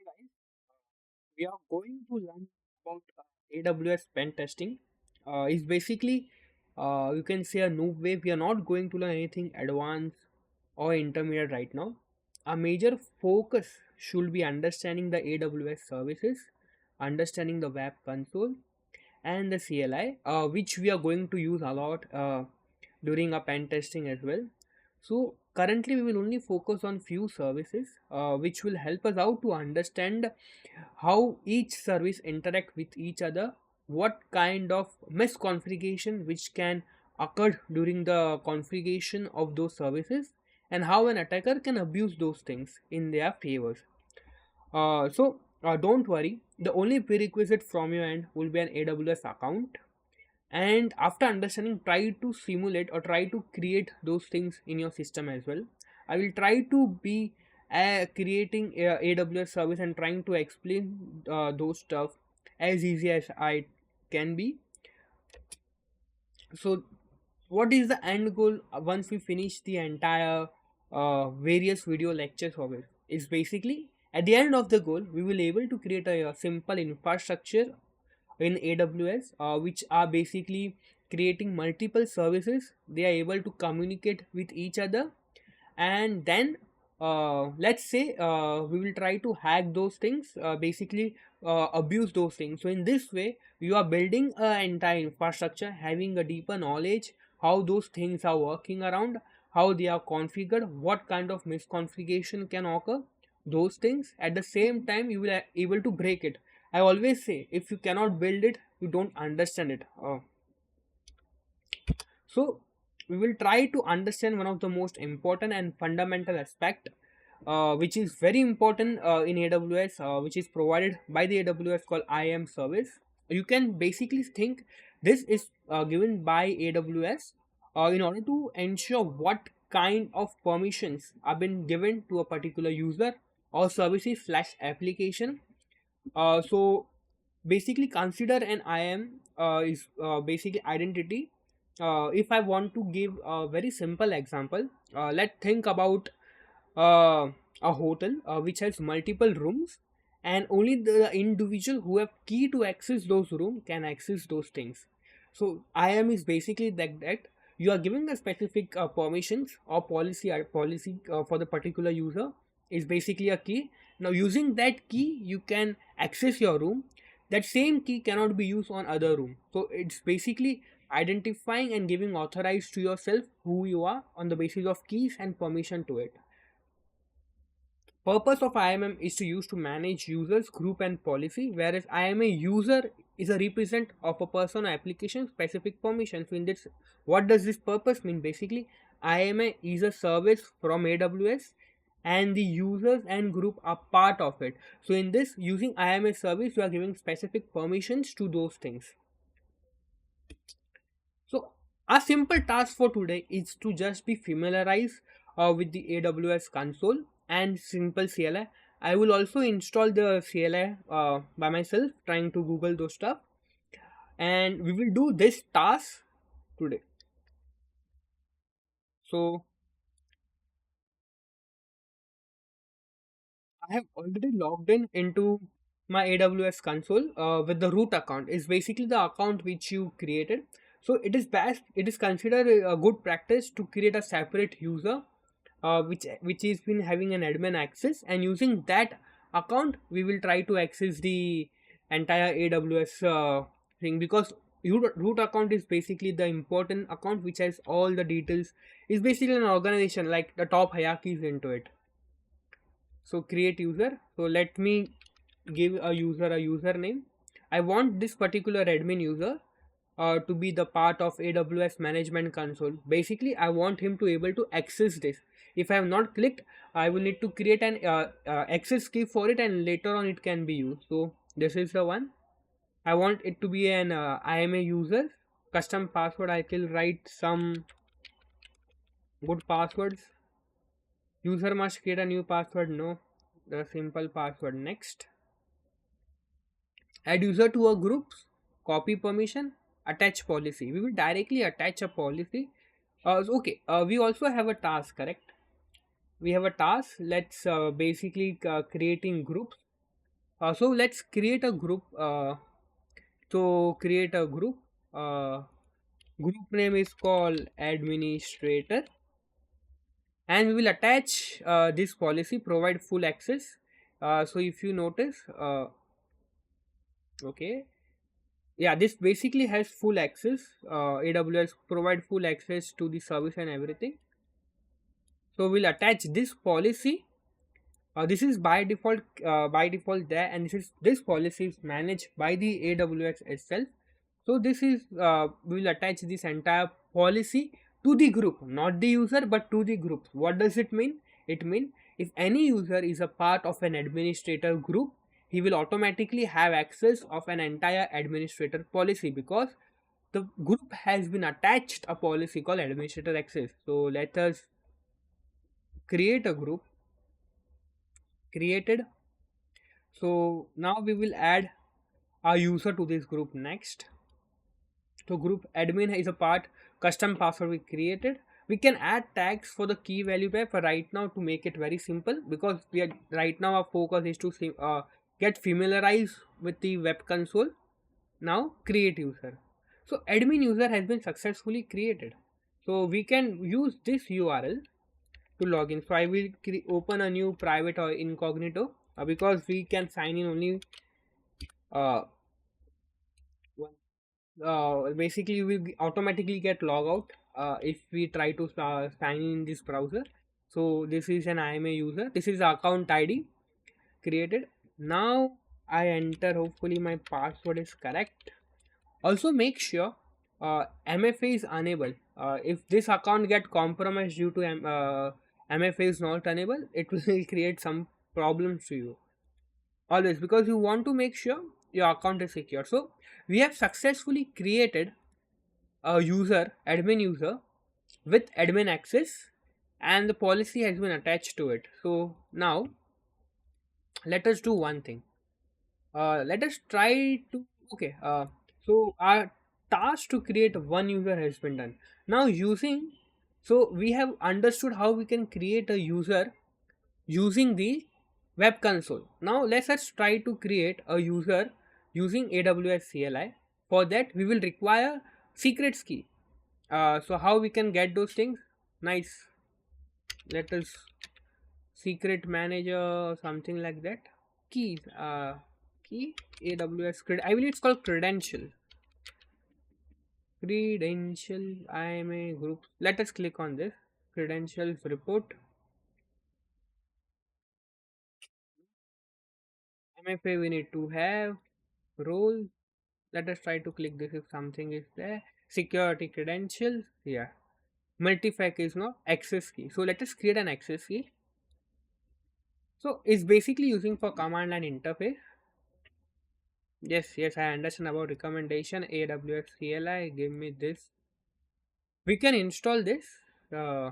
Guys, we are going to learn about AWS pen testing. It's basically, you can say a new way. We are not going to learn anything advanced or intermediate right now. A major focus should be understanding the AWS services, understanding the web console, and the CLI, which we are going to use a lot during our pen testing as well. So currently we will only focus on few services which will help us out to understand how each service interact with each other, what kind of misconfiguration which can occur during the configuration of those services, and how an attacker can abuse those things in their favors. Don't worry, the only prerequisite from your end will be an AWS account, and after understanding try to simulate or try to create those things in your system as well. I will try to be creating a AWS service and trying to explain those stuff as easy as I can be. So what is the end goal once we finish the entire various video lectures of it? Is basically at the end of the goal we will able to create a simple infrastructure in AWS, which are basically creating multiple services. They are able to communicate with each other, and then let's say we will try to hack those things, basically abuse those things. So in this way you are building an entire infrastructure, having a deeper knowledge how those things are working around, how they are configured, what kind of misconfiguration can occur, those things. At the same time you will able to break it. I always say if you cannot build it you don't understand it. So we will try to understand one of the most important and fundamental aspect, which is very important in AWS, which is provided by the AWS called IAM service. You can basically think this is given by AWS in order to ensure what kind of permissions have been given to a particular user or services slash application. So basically consider an IAM is basically identity. If I want to give a very simple example, let's think about a hotel which has multiple rooms, and only the individual who have key to access those rooms can access those things. So IAM is basically that you are giving a specific permissions or policy for the particular user is basically a key. Now using that key you can access your room. That same key cannot be used on other room. So it's basically identifying and giving authorized to yourself who you are on the basis of keys and permission to it. Purpose of IAM is to use to manage users, group and policy, whereas IAM user is a represent of a person or application specific permission. So in this, what does this purpose mean? Basically, IAM is a service from AWS and the users and group are part of it. So in this, using IAM service, you are giving specific permissions to those things. So our simple task for today is to just be familiarized with the AWS console and simple CLI. I will also install the CLI by myself, trying to Google those stuff, and we will do this task today. So I have already logged in into my AWS console with the root account. It's basically the account which you created. So it is best, it is considered a good practice to create a separate user which is been having an admin access, and using that account we will try to access the entire AWS thing, because root account is basically the important account which has all the details. It's basically an organization, like the top hierarchies into it. So create user. So let me give a user a username. I want this particular admin user to be the part of AWS management console. Basically I want him to able to access this. If I have not clicked, I will need to create an access key for it, and later on it can be used. So this is the one. I want it to be an IAM user. Custom password, I will write some good passwords. User must create a new password. No, the simple password. Next, add user to a group. Copy permission. Attach policy. We will directly attach a policy. Okay. We also have a task. Correct. We have a task. Let's basically creating groups. So let's create a group. So create a group. Uh, Group name is called administrator, and we will attach this policy provide full access. So if you notice, okay, yeah, this basically has full access. AWS provide full access to the service and everything. So we'll attach this policy. This is by default there, and this policy is managed by the AWS itself. So this is we will attach this entire policy to the group, not the user, but to the group. What does it mean? It means if any user is a part of an administrator group, he will automatically have access of an entire administrator policy, because the group has been attached a policy called administrator access. So let us create a group. Created. So now we will add a user to this group next. So group admin is a part, custom password we created. We can add tags for the key value pair for right now to make it very simple, because we are right now our focus is to get familiarized with the web console. Now create user. So admin user has been successfully created. So we can use this URL to log in. So I will open a new private or incognito, because we can sign in only uh, basically we automatically get log out if we try to sign in this browser. So this is an IMA user, this is the account ID created. Now I enter, hopefully my password is correct. Also make sure MFA is unable. If this account get compromised due to MFA is not enabled, it will create some problems to you always, because you want to make sure your account is secure. So we have successfully created a user, admin user, with admin access, and the policy has been attached to it. So now let us do one thing. Let us try to, okay, so our task to create one user has been done. Now using, so we have understood how we can create a user using the web console. Now let us try to create a user using AWS CLI. For that we will require secrets key. So how we can get those things? Nice. Let us secret manager or something like that. Keys. Key AWS I believe it's called credential. Credential IMA group. Let us click on this. Credentials report. MFA we need to have role. Let us try to click this if something is there. Security credentials. Yeah. Multifac is not access key. So let us create an access key. So it's basically using for command line interface. Yes, I understand about recommendation. AWS CLI, give me this. We can install this uh,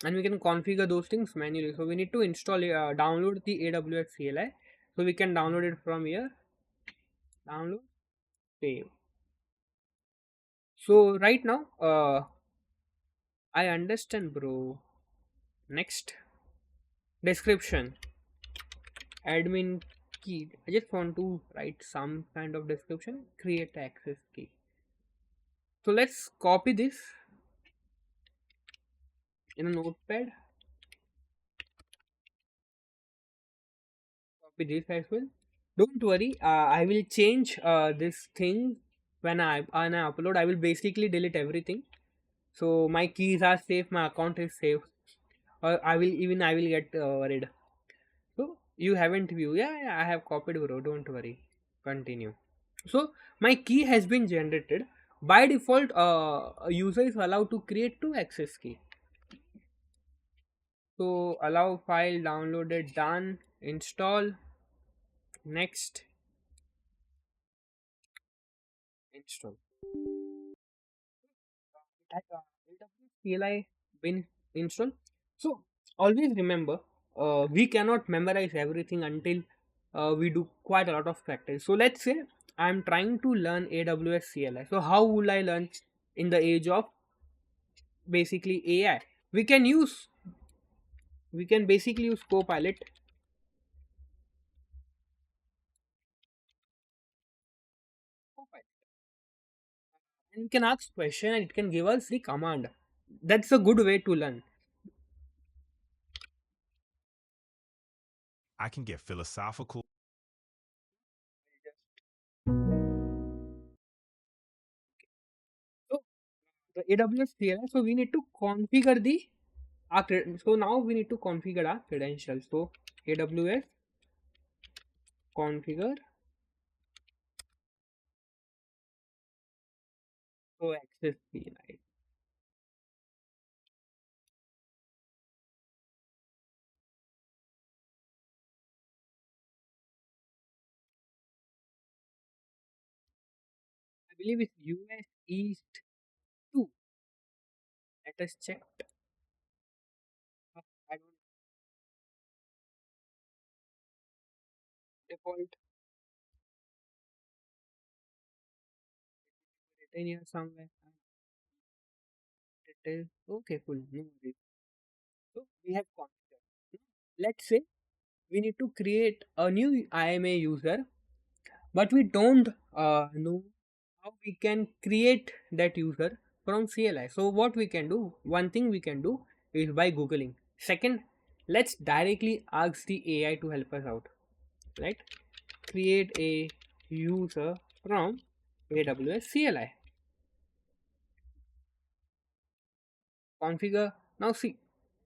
and we can configure those things manually. So we need to install, download the AWS CLI. So we can download it from here. Download, save. So right now, I understand, bro. Next, description. Admin key. I just want to write some kind of description. Create access key. So let's copy this in a notepad. Copy this as well. Don't worry. I will change this thing when I upload. I will basically delete everything. So my keys are safe. My account is safe. Or I will get worried. So you haven't viewed. Yeah, I have copied, bro. Don't worry. Continue. So my key has been generated. By default, a user is allowed to create two access key. So allow file downloaded, done, install, next, install. Has AWS CLI been installed? So always remember, we cannot memorize everything until we do quite a lot of practice. So let's say I'm trying to learn AWS CLI. So how will I learn in the age of basically AI? We can use, we can basically use Copilot. and we can ask question and it can give us the command. That's a good way to learn. I can get philosophical. So the AWS CLI, so we need to configure the so now we need to configure our credentials. So AWS configure, so access CLI. I believe it's US East 2. Let us check. I don't default written here somewhere. It is okay, cool. No worries. So we have configured. Let's say we need to create a new IMA user, but we don't know how we can create that user from CLI. So what we can do, one thing we can do is by googling. Second, let's directly ask the AI to help us out, right? Create a user from AWS CLI. Configure. Now see,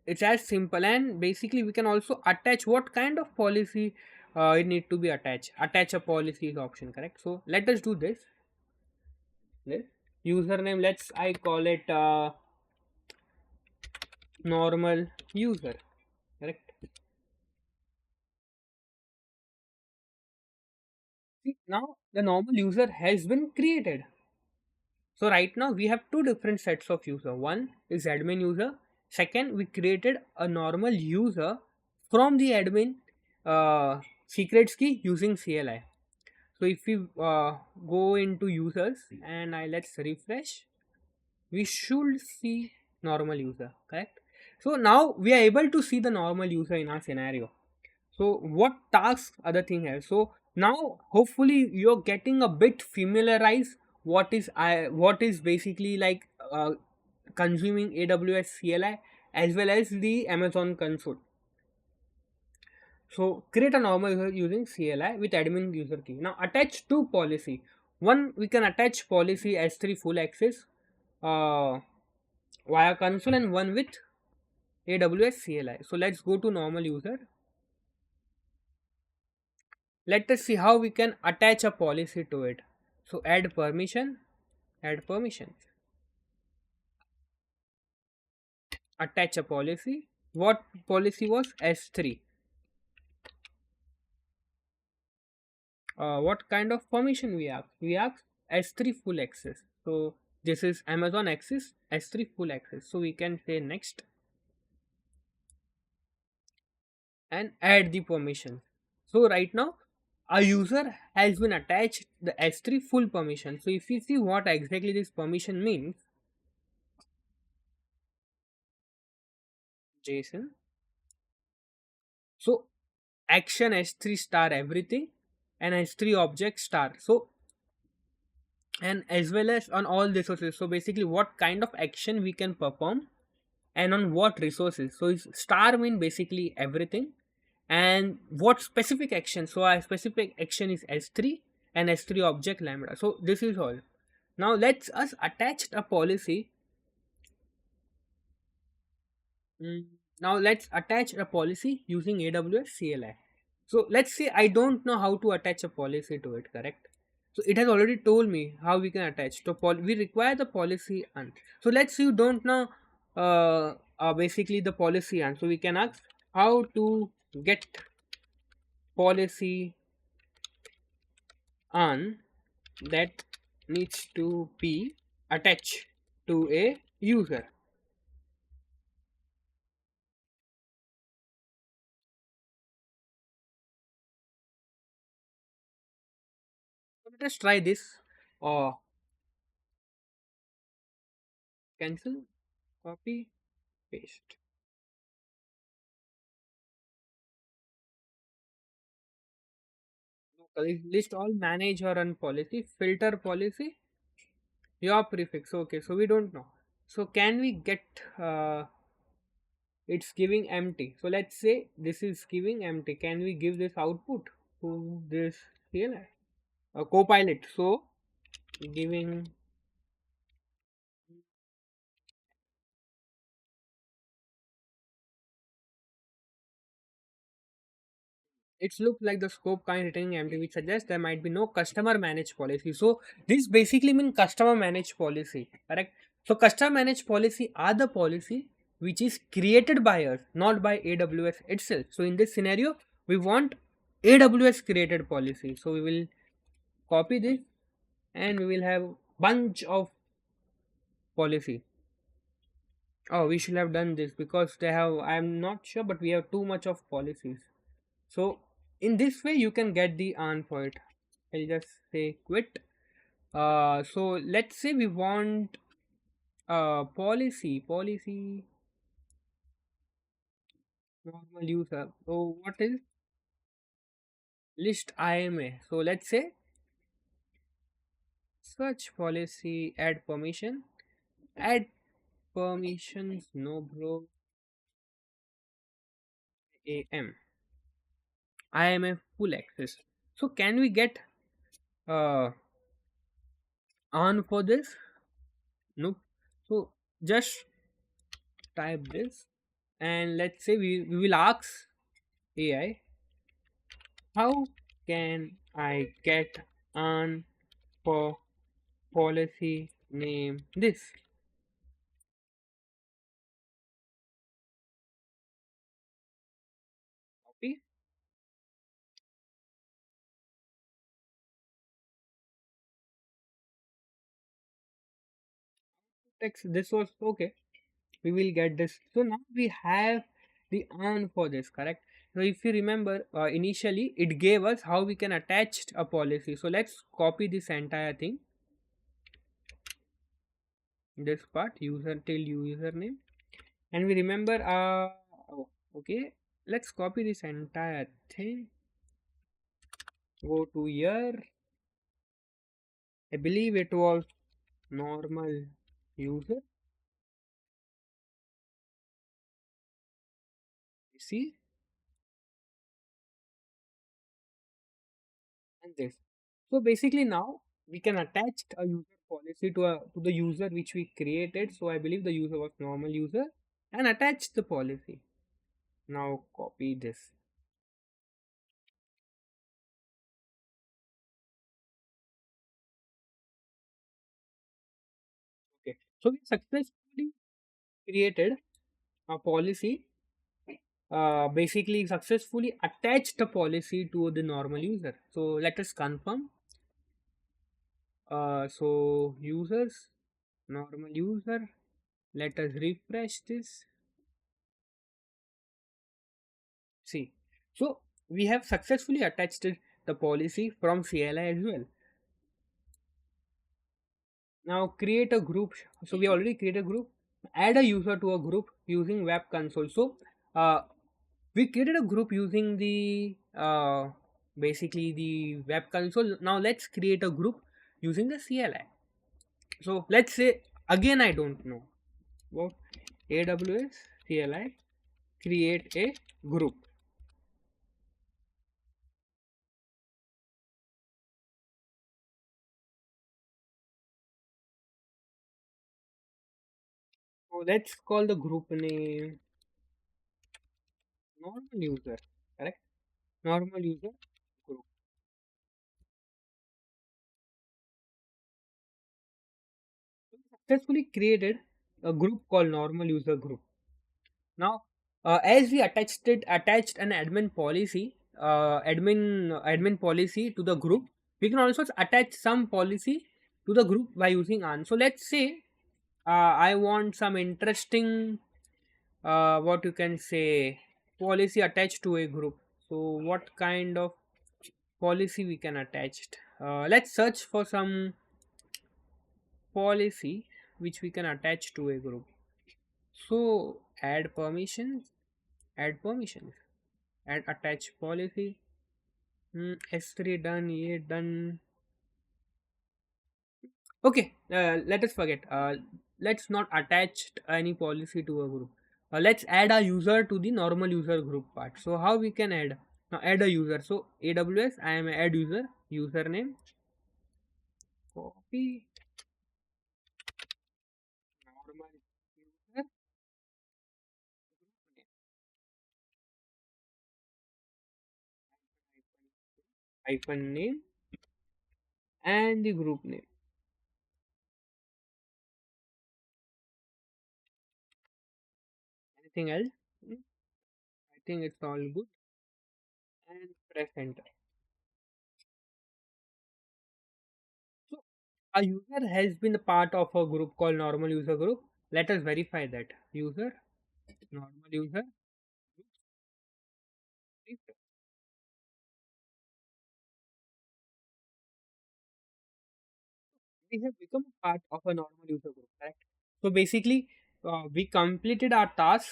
it's as simple, and basically we can also attach what kind of policy it need to be attached. Attach a policy is option, correct? So let us do this. This username, let's I call it normal user, correct? See, now the normal user has been created. So right now we have two different sets of user. One is admin user. Second, we created a normal user from the admin secrets key using CLI. So if we go into users and let's refresh, we should see normal user, correct? So now we are able to see the normal user in our scenario. So what tasks other thing has? So now hopefully you're getting a bit familiarized what is basically like consuming AWS CLI as well as the Amazon console. So create a normal user using CLI with admin user key. Now attach two policy. One, we can attach policy S3 full access uh, via console, and one with AWS CLI. So let's go to normal user. Let us see how we can attach a policy to it. So add permissions, attach a policy. What policy was S3? What kind of permission we have? We have S3 full access. So this is Amazon access, S3 full access. So we can say next and add the permission. So right now a user has been attached the S3 full permission. So if you see what exactly this permission means, JSON. So action S3 star everything and S3 object star. So and as well as on all the resources. So basically what kind of action we can perform and on what resources. So it's star mean basically everything and what specific action. So our specific action is S3 and S3 object lambda. So this is all. Now let's us attach a policy. Now let's attach a policy using AWS CLI. So let's say I don't know how to attach a policy to it, correct? So it has already told me how we can attach. So we require the policy and so let's say you don't know basically the policy and so we can ask how to get policy on that needs to be attached to a user. So let us try this. Or cancel, copy, paste. List all manage or run policy, filter policy, Your prefix. Okay, so we don't know. So can we get it's giving empty. So let's say this is giving empty. Can we give this output to this CLI? A copilot. So giving, it looks like the scope kind returning empty, which suggests there might be no customer managed policy. So this basically means customer managed policy, correct? So customer managed policy are the policy which is created by us, not by AWS itself. So in this scenario, we want AWS created policy. So we will copy this and we will have bunch of policy. Oh, we should have done this because they have, I'm not sure, but we have too much of policies. So in this way you can get the answer for it. I'll just say quit. So let's say we want policy normal user. So what is list IMA? So let's say search policy, add permissions, no bro, AM. IMA full access. So can we get uh on for this? Nope. So just type this and let's say we will ask AI, how can I get on for policy name this? Copy text. This was okay. We will get this. So now we have the on for this, correct? So if you remember, initially it gave us how we can attach a policy. So let's copy this entire thing. This part user till username, and we remember. Oh, okay. Let's copy this entire thing. Go to here. I believe it was normal user. See, and this. So basically now we can attach a user policy to the user which we created. So I believe the user was normal user and attach the policy. Now copy this. Okay. So we successfully created a policy. Basically successfully attached the policy to the normal user. So let us confirm. So users, normal user. Let us refresh this. See, so we have successfully attached the policy from CLI as well. Now create a group. So we already created a group. Add a user to a group using web console. So we created a group using the basically the web console. Now let's create a group using the CLI. So let's say again I don't know what AWS CLI create a group. So let's call the group name normal user, correct? Normal user group. So we successfully created a group called normal user group. Now, as we attached an admin policy to the group, we can also attach some policy to the group by using on. So let's say I want some interesting what you can say policy attached to a group. So what kind of policy we can attach? Let's search for some policy which we can attach to a group. So add permissions, add attach policy. S3 done, A done. Okay, let us forget. Let's not attach any policy to a group. Let's add a user to the normal user group part. So how we can add? Now add a user. So AWS I am add user, username, copy, normal user, hyphen name, and the group name. Anything else? Hmm, I think it's all good. And press enter. So a user has been a part of a group called normal user group. Let us verify that user, normal user group. We have become part of a normal user group, correct? So basically, we completed our task.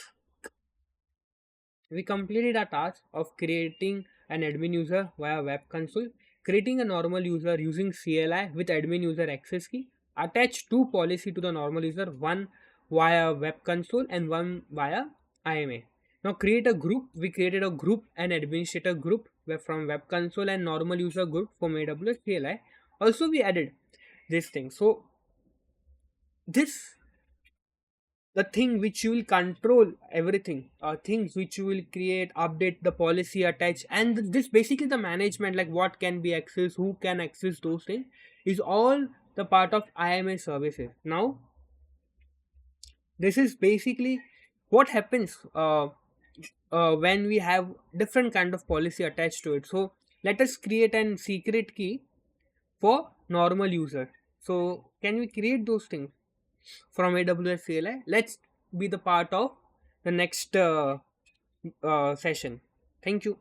We completed our task of creating an admin user via web console, creating a normal user using CLI with admin user access key, attach two policy to the normal user, one via web console and one via IMA. Now create a group. We created a group and administrator group from web console and normal user group from AWS CLI. Also, we added this thing. So this the thing which you will control everything, things which you will create, update the policy, attach, and this basically the management, like what can be accessed, who can access those things, is all the part of IMA services. Now this is basically what happens when we have different kind of policy attached to it. So let us create an secret key for normal user. So can we create those things from AWS CLI? Let's be the part of the next session. Thank you.